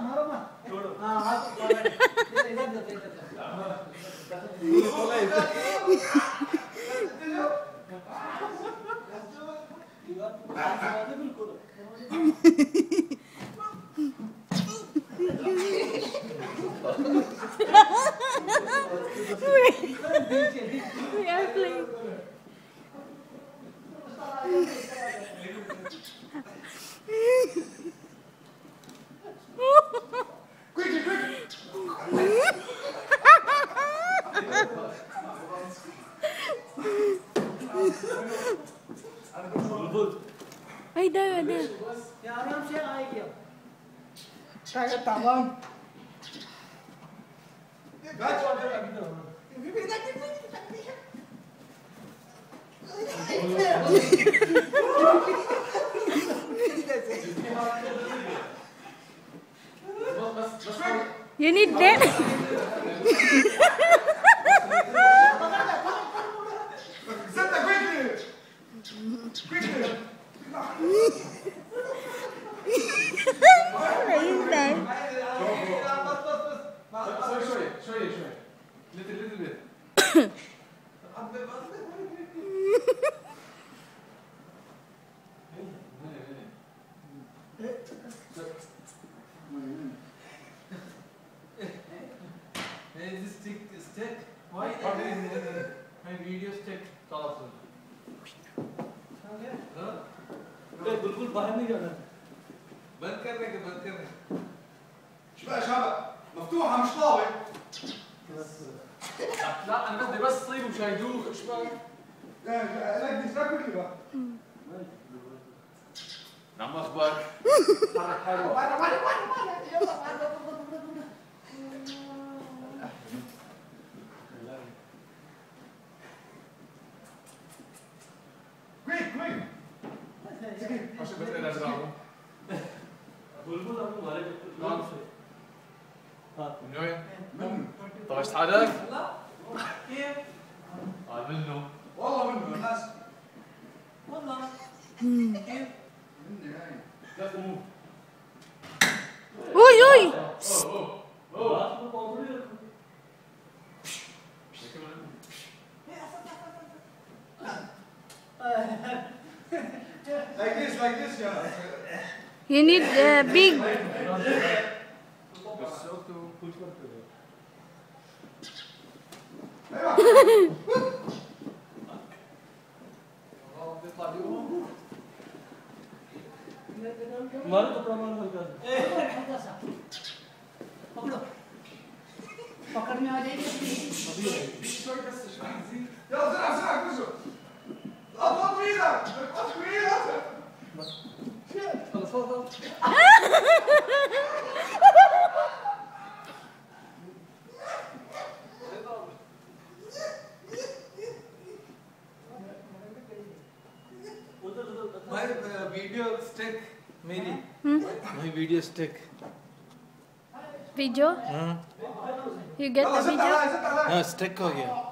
मारो मत छोड़ो हाँ आप We are playing. Ada. Ya आराम से आएगी अब क्या तमाम You need that. Show you. Little bit. This stick. Why? My video stick. बिल्कुल बाहर नहीं जाना बंद करने شو بقى مفتوحة مش طابة لا انا بدي بس صيب وشايدوخ ايش بقى لا بدي تاكل لي بقى نعم اخبارك quick عشان بس انا ازرعه बुलबुल आपको मारे कौन से من وين؟ طب ايش حالك؟ لا كيف؟ منه والله منه الناس والله كيف؟ مني هاي لا قوم Uy. like this yeah You need big. मारो तो प्रमाण हल्का सा पकड़ो पकड़ में आ जाएगी شوي بس شوي يلا بسرعة كوزو اطلع ايدك خلص خلص My video stick मेरी my video stick Video? You get the video? हाँ stick हो गया